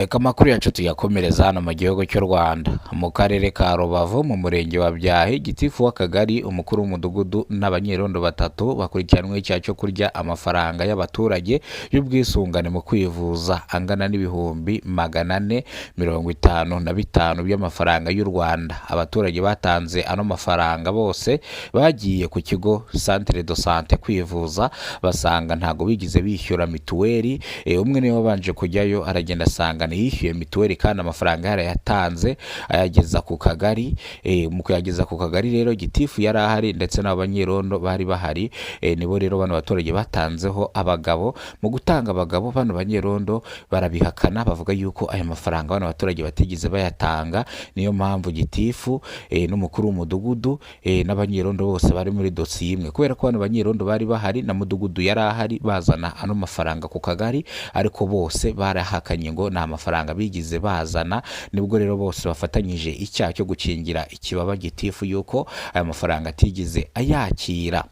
Reka amakuru yacu tuyakomereza hano mu gihugu cy'u Rwanda mu karere ka Rubavu mu murenge wa Byahi gitifu w'akagari umukuru w'umudugudu n'abanyerondo batatu bakurikiranwe icyaha cyo kurya amafaranga y'abaturage y'ubwisungane mu kwivuza angana n'ibihumbi 455 by'amafaranga y'u Rwanda. Abaturage batanze ano mafaranga bose bagiye ku kigo Centre de Santé kwivuza basanga ntago bigize bishyura mituweli. Umwe niwe wabanje kujyayo aragenda asanga yishyuye mituweli kandi amafaranga yarayatanze ayageza ku kagari. Mu kuyageza ku kagari rero gitifu yari ahari ndetse n'abanyerondo bari bahari. Nibo rero bano baturage batanzeho abagabo. Mu gutanga abagabo bano banyerondo barabihakana bavuga yuko aya mafaranga bano baturage batigeze bayatanga. Niyo mpamvu gitifu n'umukuru w'umudugudu n'abanyerondo bose bari muri dosiye imwe, kubera ko bano banyerondo bari bahari na mudugudu yari ahari bazana ano mafaranga ku kagari, ariko bose barahakanye ngo nta mafaranga bigize bazana. Nibwo rero bose bafatanyije icyaha cyo gukingira ikibaba gitifu yuko aya mafaranga atigeze ayakira.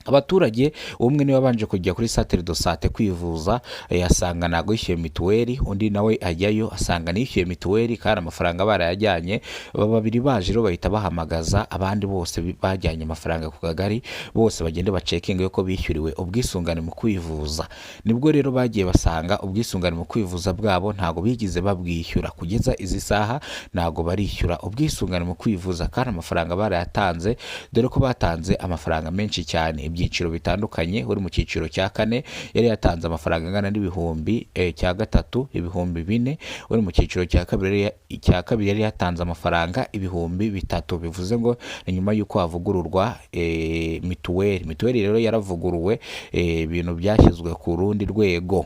Abaturage umwe niwe wabanje kujya kuri Centre de Santé kwivuza yasanga ntago yishyuye mituweli, undi nawe ajyayo asanga nishyuye mituweli kandi amafaranga barayajyanye. Babiri baje rero bahita bahamagaza abandi bose bajyanye amafaranga ku kagari, bose bagende bacekinga yuko bishyuriwe ubwisungane mu kwivuza. Nibwo rero bagiye basanga ubwisungane mu kwivuza bwabo ntago bigize babwishyura. Kugeza izi saha ntago barishyura ubwisungane mu kwivuza kandi amafaranga barayatanze, dore ko batanze amafaranga menshi cyane. Ibyiciro bitandukanye, uri mu cyiciro cya kane yari yatanze amafaranga angana n'ibihumbi cya gatatu ibihumbi 4, uri mu cyiciro cya kabiri yari yatanze amafaranga ibihumbi 3. Bivuze ngo ni nyuma yuko havugururwa mituweli rero yaravuguruwe, ibintu byashyizwe ku rundi rwego.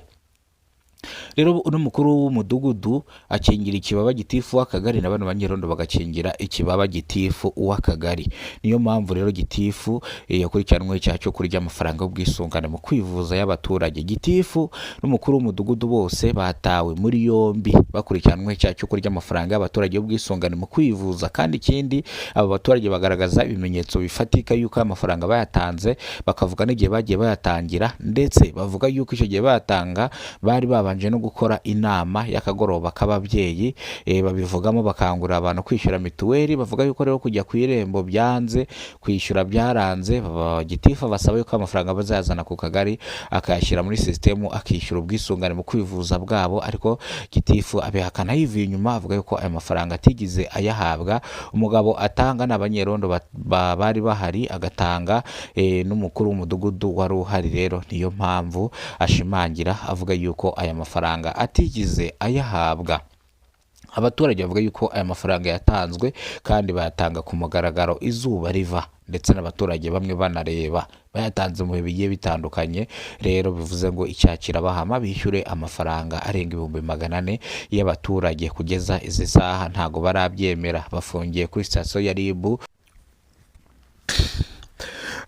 Rero uno mukuru w'umudugudu akingira ikibaba gitifu w'akagari na bano banyerondo bagakingira ikibaba gitifu w'akagari. Niyo mpamvu rero gitifu yakurikiranwe icyaha cyo kurya amafaranga y'ubwisungane mu kwivuza y'abaturage. Gitifu n'umukuru w'umudugudu bose batawe muri yombi bakurikiranwe icyaha cyo kurya amafaranga y'abaturage y'ubwisungane mu kwivuza. Kandi ikindi aba baturage bagaragaza ibimenyetso bifatika yuko amafaranga bayatanze, bakavuga n'igihe bagiye bayatangira, ndetse bavuga yuko icyo gihe bayatanga bari babanje no gukora inama y'akagoroba k'ababyeyi. Babivugamo bakangurira abantu kwishyura mituweli. Bavuga yuko rero kujya ku irembo byanze, kwishyura byaranze. Gitifu basaba yuko amafaranga bazazana ku kagari akayashyira muri sisitemu akishyura ubwisungane mu kwivuza bwabo, ariko gitifu abihakana yivuye inyuma avuga yuko aya mafaranga atigize ayahabwa. Umugabo atanga n'abanyerondo bari bahari, agatanga n'umukuru w'umudugudu wari uhari. Rero niyo mpamvu ashimangira avuga yuko aya mafaranga atigize ayahabwa. Abaturage bavuga yuko aya mafaranga yatanzwe kandi bayatanga ku mugaragaro izuba riva, ndetse n'abaturage bamwe banareba, bayatanze mu bihe bigiye bitandukanye. Rero bivuze ngo icyaha kirabahama bishyure amafaranga arenga 400 y'abaturage. Kugeza izi saha ntago barabyemera, bafungiye kuri sitasiyo ya RIB.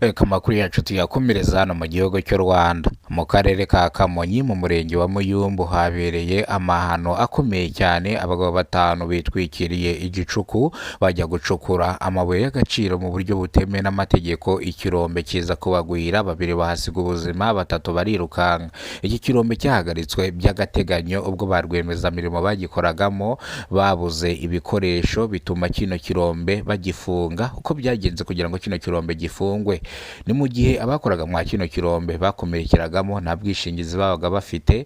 Reka amakuru yacu tuyakomereza hano mu gihugu cy'u Rwanda mu karere ka Kamonyi mu murenge wa Muyumbu habereye amahano akomeye cyane. Abagabo 5 bitwikiriye igicuku bajya gucukura amabuye y'agaciro mu buryo butemewe n'amategeko. Ikirombe kiza kubagwira, 2 bahasiga ubuzima, 3 barirukanka. Iki kirombe cyahagaritswe by'agateganyo ubwo ba rwiyemezamirimo bagikoragamo babuze ibikoresho, bituma kino kirombe bagifunga. Uko byagenze kugira ngo kino kirombe gifungwe, ni mu gihe abakoraga mwa kino kirombe bakomerekeragamo nta bwishingizi babaga bafite.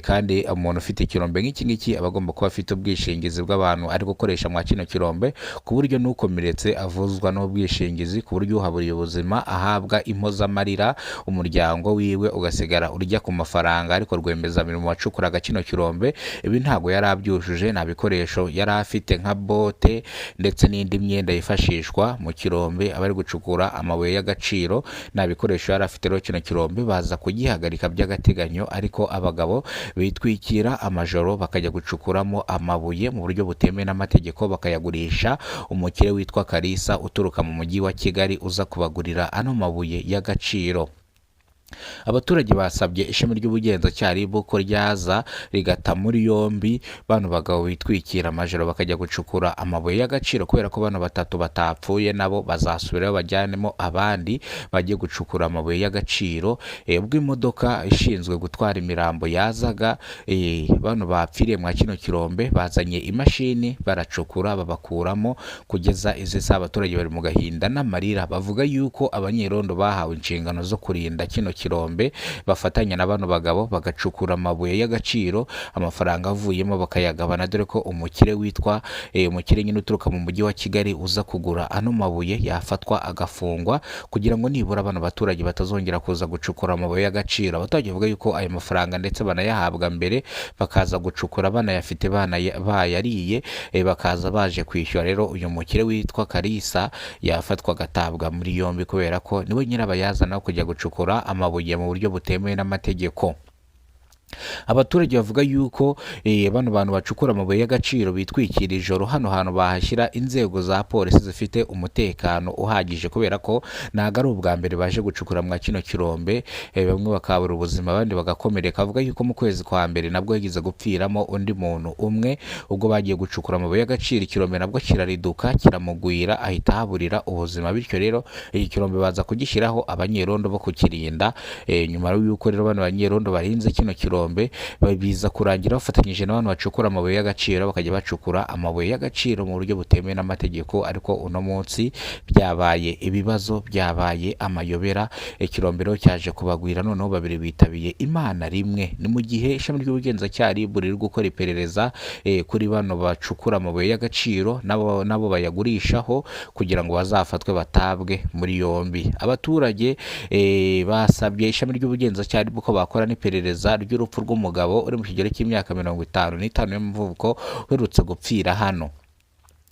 Kandi umuntu ufite ikirombe nk'iki ngiki aba agomba kuba afite ubwishingizi bw'abantu ari gukoresha mwa kino kirombe, ku buryo n'ukomeretse avuzwa n'ubwishingizi, ku buryo uhaburiye ubuzima ahabwa impozamarira, umuryango wiwe ugasigara urya ku mafaranga. Ariko rwiyemezamirimo wacukuraga kino kirombe ibi ntago yari abyujuje, nta bikoresho yari afite nka bote ndetse n'indi myenda yifashishwa mu kirombe abari gucukura amabuye y'agaciro. Nta bikoresho yari afite. Rero kino kirombe baza kugihagarika by'agateganyo, ariko abagabo bitwikira amajoro bakajya gucukuramo amabuye mu buryo butemewe n'amategeko, bakayagurisha umukire witwa Kalisa uturuka mu mujyi wa Kigali uza kubagurira ano mabuye y'agaciro. Abaturage basabye ishami ry'ubugenzacyaha RIB ko ryaza rigata muri yombi bano bagabo bitwikira amajoro bakajya gucukura amabuye y'agaciro, kubera ko bano batatu batapfuye nabo bazasubirayo bajyanemo abandi bajye gucukura amabuye y'agaciro. Ubwo imodoka ishinzwe gutwara imirambo yazaga, bano bapfiriye mwa kino kirombe bazanye imashini baracukura babakuramo. Kugeza izi saha abaturage bari mu gahinda n'amarira, bavuga yuko abanyerondo bahawe inshingano zo kurinda kino kirombe bafatanya na bano bagabo bagacukura amabuye y'agaciro, amafaranga avuyemo bakayagabana, dore ko umukire witwa umukire nyine uturuka mu mujyi wa Kigali uza kugura ano mabuye yafatwa agafungwa, kugira ngo nibura bano baturage batazongera kuza gucukura amabuye y'agaciro. Abaturage bavuga yuko ayo mafaranga ndetse banayahabwa mbere bakaza gucukura banayafite bayariye, bakaza baje kwishyura. Rero uyu mukire witwa Kalisa yafatwa agatabwa muri yombi kubera ko niwe nyirabayazana wo kujya gucukura amabuye mu buryo butemewe n'amategeko. Abaturage bavuga yuko bano bantu bacukura amabuye y'agaciro bitwikira ijoro, hano hantu bahashyira inzego za polisi zifite umutekano uhagije, kubera ko ntago ari ubwa mbere baje gucukura mwa kino kirombe, bamwe bakabura ubuzima abandi bagakomereka. Avuga yuko mu kwezi kwa mbere nabwo yagize gupfiramo undi muntu umwe ubwo bagiye gucukura amabuye y'agaciro, ikirombe nabwo kirariduka kiramugwira ahita haburira ubuzima. Bityo rero iki kirombe baza kugishyiraho abanyerondo bo kukirinda. Nyuma y'uko rero bano banyerondo barinze kino kirombe biza kurangira bafatanyije n'abantu bacukura amabuye y'agaciro bakajya bacukura amabuye y'agaciro mu buryo butemewe n'amategeko. Ariko uno munsi byabaye ibibazo, byabaye amayobera, ikirombe rero cyaje kubagwira, noneho babiri bitabiye Imana rimwe. Ni mu gihe ishami ry'ubugenzacyaha RIB riri gukora iperereza kuri bano bacukura amabuye y'agaciro nabo bayagurishaho, kugira ngo bazafatwe batabwe muri yombi. Abaturage basabye ishami ry'ubugenzacyaha RIB ko bakora n'iperereza ry'urupfu rw'umugabo uri mu kigero cy'imyaka 55 y'amavuko uherutse gupfira hano,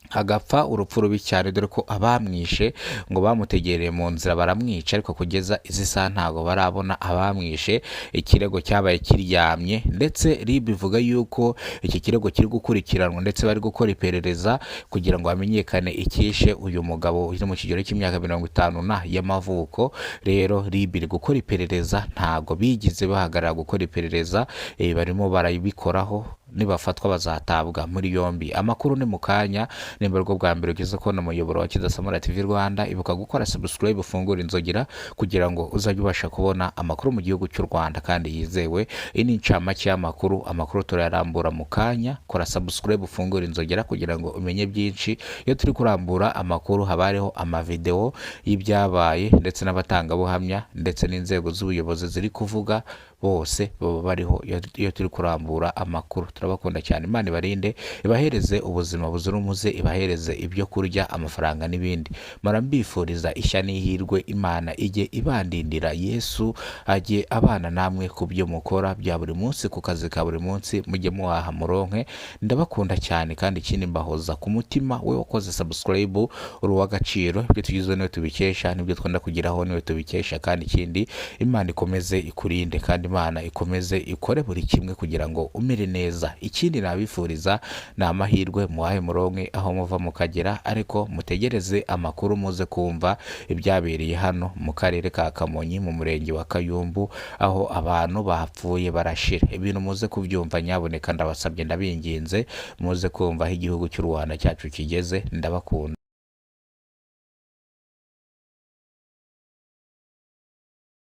agapfa urupfu rubi cyane, dore ko abamwishe ngo bamutegereye mu nzira baramwica, ariko kugeza izi saha ntago barabona abamwishe. Ikirego cyabaye kiryamye, ndetse RIB ivuga yuko iki kirego kiri gukurikiranwa ndetse bari gukora iperereza kugira ngo hamenyekane icyishe uyu mugabo uri mu kigero cy'imyaka 50 y'amavuko. Rero RIB iri gukora iperereza, ntago bigize bahagarara gukora iperereza, barimo barabikoraho, nibafatwa bazatabwa muri yombi. Amakuru ni mu kanya. Nimba rwo bwa mbere ugeze ko n'umuyoboro wa Kidasamara TV Rwanda, ibuka gukora subscribe, ufungura inzogera kugira ngo uzajye ubasha kubona amakuru mu gihugu cy'u Rwanda kandi yizewe. Iyi ni incamake y'amakuru, amakuru turayarambura mu kanya. Kora subscribe, ufungura inzogera kugira ngo umenye byinshi. Iyo turi kurambura amakuru haba hariho amavideo y'ibyabaye ndetse n'abatangabuhamya ndetse n'inzego z'ubuyobozi ziri kuvuga, bose baba bariho iyo turi kurambura amakuru. Turabakunda cyane, Imana ibarinde, ibahereze ubuzima buzira umuze, ibahereze ibyo kurya, amafaranga n'ibindi. Marambifuriza ishya n'ihirwe, Imana ijye ibandindira, Yesu ajye abana namwe ku byo mukora bya buri munsi, ku kazi ka buri munsi, mujye muhaha muronke. Ndabakunda cyane, kandi ikindi mbahoza ku mutima. We wakoze subscribe uri uw'agaciro, ibyo tugize niwe tubikesha, nibyo twenda kugiraho niwe tubikesha. Kandi ikindi, Imana ikomeze ikurinde, kandi Imana ikomeze ikore buri kimwe kugira ngo umere neza. Ikindi nabifuriza ni amahirwe, muhahe muronke aho muva mukagera, ariko mutegereze amakuru muze kumva ibyabereye hano mu karere ka Kamonyi mu murenge wa Kayumbu, aho abantu bapfuye barashira. Ibintu muze kubyumva nyaboneka, ndabasabye ndabinginze, muze kumva aho igihugu cy'u Rwanda cyacu kigeze. Ndabakunda.